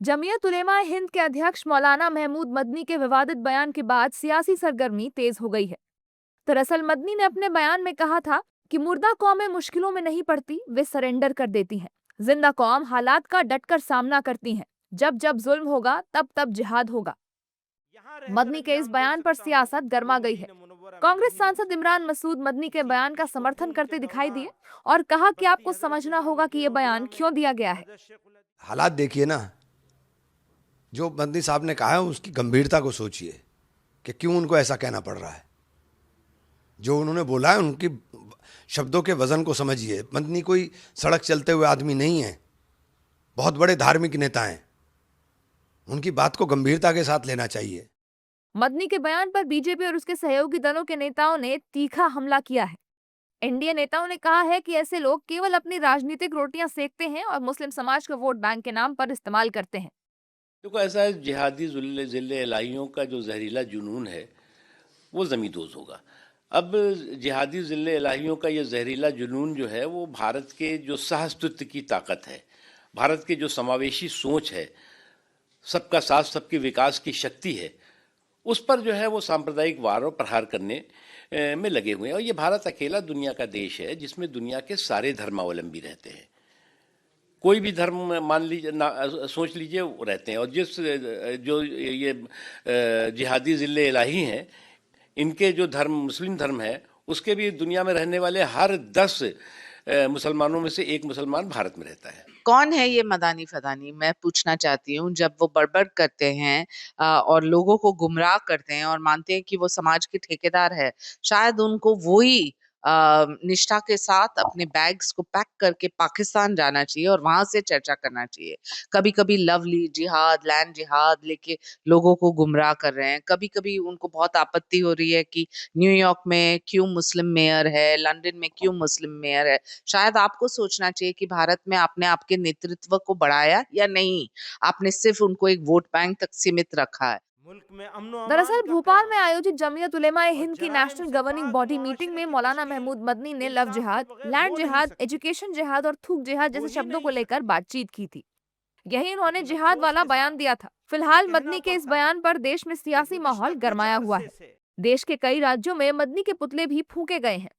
जमीयत उलेमा हिंद के अध्यक्ष मौलाना महमूद मदनी के विवादित बयान के बाद सियासी सरगर्मी तेज हो गई है। दरअसल मदनी ने अपने बयान में कहा था कि मुर्दा कौमें मुश्किलों में नहीं पड़ती, वे सरेंडर कर देती हैं। जिंदा कौम हालात का डटकर सामना करती हैं। जब जब जुल्म होगा तब तब जिहाद होगा। मदनी के इस बयान पर सियासत गर्मा गई है। कांग्रेस सांसद इमरान मसूद मदनी के बयान का समर्थन करते दिखाई दिए और कहा कि आपको समझना होगा कि ये बयान क्यों दिया गया है। हालात देखिए ना, जो मदनी साहब ने कहा है उसकी गंभीरता को सोचिए कि क्यों उनको ऐसा कहना पड़ रहा है। जो उन्होंने बोला है उनकी शब्दों के वजन को समझिए। मदनी कोई सड़क चलते हुए आदमी नहीं है, बहुत बड़े धार्मिक नेता हैं। उनकी बात को गंभीरता के साथ लेना चाहिए। मदनी के बयान पर बीजेपी और उसके सहयोगी दलों के नेताओं ने तीखा हमला किया है। एनडीए नेताओं ने कहा है कि ऐसे लोग केवल अपनी राजनीतिक रोटियां सेकते हैं और मुस्लिम समाज को वोट बैंक के नाम पर इस्तेमाल करते हैं। देखो, ऐसा है, जिहादी ज़िले इलाहियों का जो जहरीला जुनून है वो ज़मींदोज़ होगा। अब जिहादी ज़िले इलाहियों का ये जहरीला जुनून जो है वो भारत के जो सहअस्तित्व की ताकत है, भारत के जो समावेशी सोच है, सबका साथ सबके विकास की शक्ति है, उस पर जो है वो सांप्रदायिक वार और प्रहार करने में लगे हुए हैं। और ये भारत अकेला दुनिया का देश है जिसमें दुनिया के सारे धर्मावलंबी रहते हैं। कोई भी धर्म मान लीजिए ना, सोच लीजिए, वो रहते हैं। और जो ये जिहादी ज़िले इलाही हैं, इनके जो धर्म मुस्लिम धर्म है, उसके भी दुनिया में रहने वाले हर 10 मुसलमानों में से एक मुसलमान भारत में रहता है। कौन है ये मदानी फदानी, मैं पूछना चाहती हूँ। जब वो बड़बड़ करते हैं और लोगों को गुमराह करते हैं और मानते हैं कि वो समाज के ठेकेदार है, शायद उनको वही निष्ठा के साथ अपने बैग्स को पैक करके पाकिस्तान जाना चाहिए और वहां से चर्चा करना चाहिए। कभी कभी लवली जिहाद, लैंड जिहाद लेके लोगों को गुमराह कर रहे हैं। कभी कभी उनको बहुत आपत्ति हो रही है कि न्यूयॉर्क में क्यों मुस्लिम मेयर है, लंदन में क्यों मुस्लिम मेयर है। शायद आपको सोचना चाहिए कि भारत में आपने आपके नेतृत्व को बढ़ाया या नहीं। आपने सिर्फ उनको एक वोट बैंक तक सीमित रखा है। दरअसल भोपाल में आयोजित जमीयत उलेमा हिंद की नेशनल गवर्निंग बॉडी मीटिंग में मौलाना महमूद मदनी ने लव जिहाद, लैंड जिहाद, एजुकेशन जिहाद और थूक जिहाद जैसे शब्दों को लेकर बातचीत की थी। यही उन्होंने जिहाद वाला बयान दिया था। फिलहाल मदनी के इस बयान पर देश में सियासी माहौल गरमाया हुआ है। देश के कई राज्यों में मदनी के पुतले भी फूंके गए हैं।